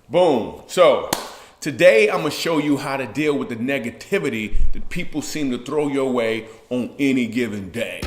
Boom. So today I'm gonna show you how to deal with the negativity that people seem to throw your way on any given day.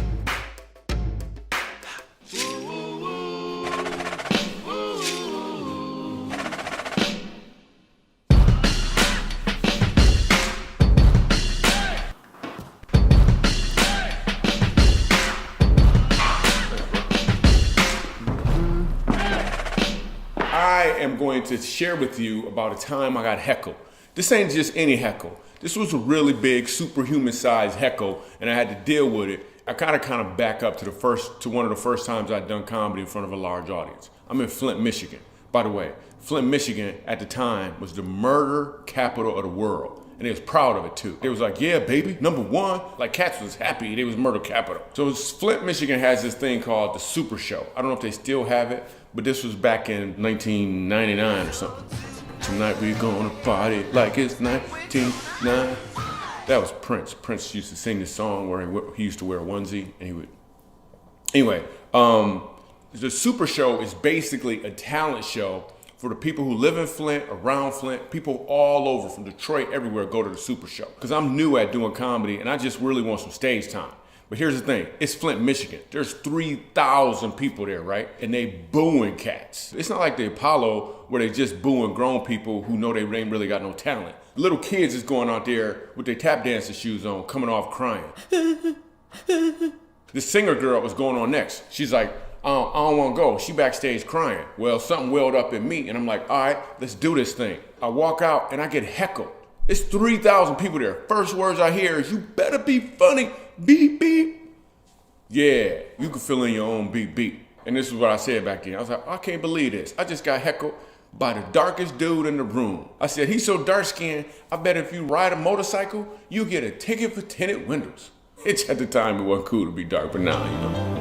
I am going to share with you about a time I got heckled. This ain't just any heckle. This was a really big, superhuman sized heckle, and I had to deal with it. I kind of back up to one of the first times I'd done comedy in front of a large audience. I'm in Flint, Michigan. By the way, Flint, Michigan at the time was the murder capital of the world. And they was proud of it too. They was like, yeah, baby, #1. Like cats was happy they was murder capital. So Flint, Michigan has this thing called the Super Show. I don't know if they still have it, but this was back in 1999 or something. Tonight we gonna party like it's 1999. That was Prince. Prince used to sing this song where he used to wear a onesie and he would. Anyway, the Super Show is basically a talent show for the people who live in Flint, around Flint, people all over from Detroit, everywhere go to the Super Show. Because I'm new at doing comedy and I just really want some stage time. But here's the thing, it's Flint, Michigan. There's 3,000 people there, right? And they booing cats. It's not like the Apollo where they just booing grown people who know they ain't really got no talent. Little kids is going out there with their tap dancing shoes on, coming off crying. This singer girl was going on next. She's like, I don't want to go. She backstage crying. Well, something welled up in me, and I'm like, all right, let's do this thing. I walk out, and I get heckled. It's 3,000 people there. First words I hear is, you better be funny. Beep, beep. Yeah, you can fill in your own beep, beep. And this is what I said back then. I was like, I can't believe this. I just got heckled by the darkest dude in the room. I said, he's so dark-skinned, I bet if you ride a motorcycle, you get a ticket for tinted windows. It's at the time it wasn't cool to be dark, but now, you know.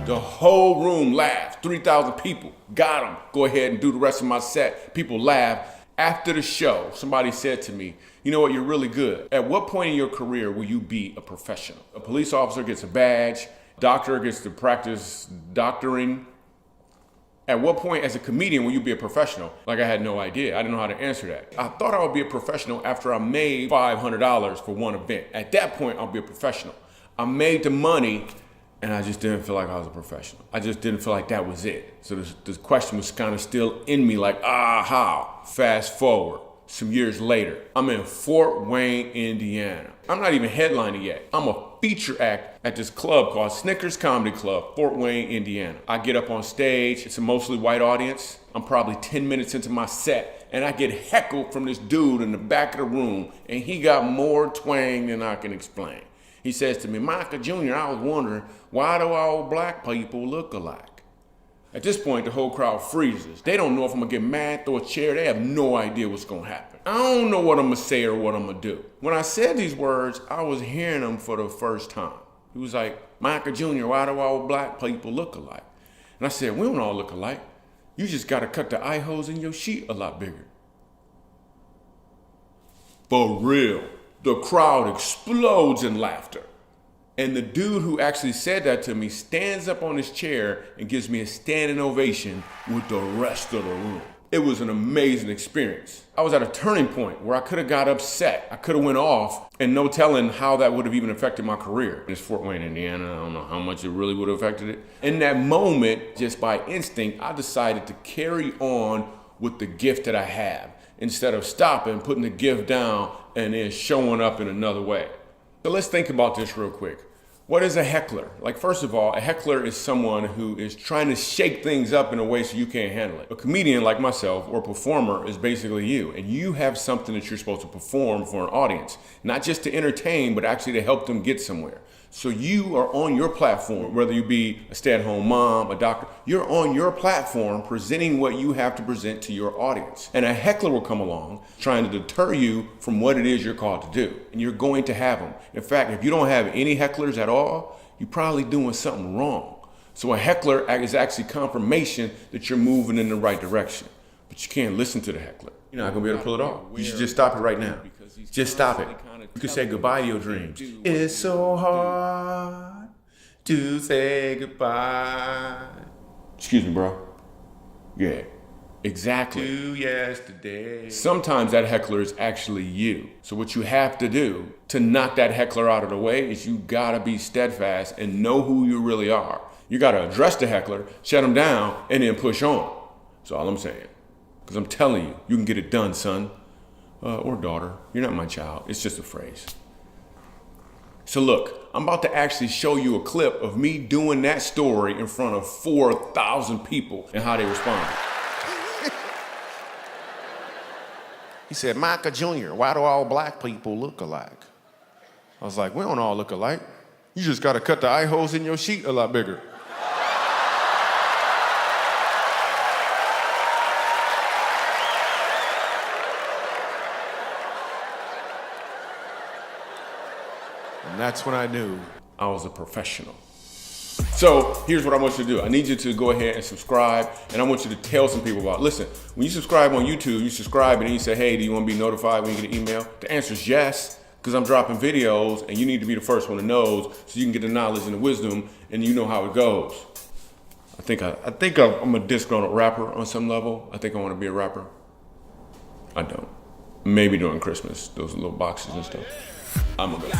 The whole room laughed, 3,000 people, got them. Go ahead and do the rest of my set. People laughed. After the show, somebody said to me, you know what, you're really good. At what point in your career will you be a professional? A police officer gets a badge, doctor gets to practice doctoring. At what point as a comedian will you be a professional? Like I had no idea, I didn't know how to answer that. I thought I would be a professional after I made $500 for one event. At that point, I'll be a professional. I made the money, and I just didn't feel like I was a professional. I just didn't feel like that was it. So this question was kind of still in me like, how? Fast forward, some years later, I'm in Fort Wayne, Indiana. I'm not even headlining yet. I'm a feature act at this club called Snickers Comedy Club, Fort Wayne, Indiana. I get up on stage, it's a mostly white audience. I'm probably 10 minutes into my set, and I get heckled from this dude in the back of the room, and he got more twang than I can explain. He says to me, Micah Jr., I was wondering, why do all black people look alike? At this point, the whole crowd freezes. They don't know if I'm gonna get mad, throw a chair. They have no idea what's gonna happen. I don't know what I'm gonna say or what I'm gonna do. When I said these words, I was hearing them for the first time. He was like, Micah Jr., why do all black people look alike? And I said, we don't all look alike. You just gotta cut the eye holes in your sheet a lot bigger. For real. The crowd explodes in laughter. And the dude who actually said that to me stands up on his chair and gives me a standing ovation with the rest of the room. It was an amazing experience. I was at a turning point where I could have got upset. I could have went off, and no telling how that would have even affected my career. It's Fort Wayne, Indiana. I don't know how much it really would have affected it. In that moment, just by instinct, I decided to carry on with the gift that I have instead of stopping, putting the gift down, and then showing up in another way. So let's think about this real quick. What is a heckler? Like, first of all, a heckler is someone who is trying to shake things up in a way so you can't handle it. A comedian like myself or a performer is basically you, and you have something that you're supposed to perform for an audience, not just to entertain, but actually to help them get somewhere. So you are on your platform, whether you be a stay-at-home mom, a doctor, you're on your platform presenting what you have to present to your audience. And a heckler will come along trying to deter you from what it is you're called to do. And you're going to have them. In fact, if you don't have any hecklers at all, you're probably doing something wrong. So a heckler is actually confirmation that you're moving in the right direction. But you can't listen to the heckler. You're not gonna be able to pull it off. You should just stop it right now. Just stop it. You can say goodbye to your dreams. It's so hard to say goodbye. Excuse me, bro. Yeah, exactly. To yesterday. Sometimes that heckler is actually you. So what you have to do to knock that heckler out of the way is you gotta be steadfast and know who you really are. You gotta address the heckler, shut him down, and then push on. That's all I'm saying. Because I'm telling you, you can get it done, son. Or daughter. You're not my child. It's just a phrase. So look, I'm about to actually show you a clip of me doing that story in front of 4,000 people and how they responded. He said, Micah Jr., why do all black people look alike? I was like, we don't all look alike. You just got to cut the eye holes in your sheet a lot bigger. And that's when I knew I was a professional. So here's what I want you to do. I need you to go ahead and subscribe, and I want you to tell some people about it. Listen, when you subscribe on YouTube, you subscribe and then you say, hey, do you want to be notified when you get an email? The answer is yes, because I'm dropping videos and you need to be the first one to know so you can get the knowledge and the wisdom and you know how it goes. I think I'm a disgruntled rapper on some level. I think I want to be a rapper. I don't. Maybe during Christmas, those little boxes and stuff. I'm gonna go.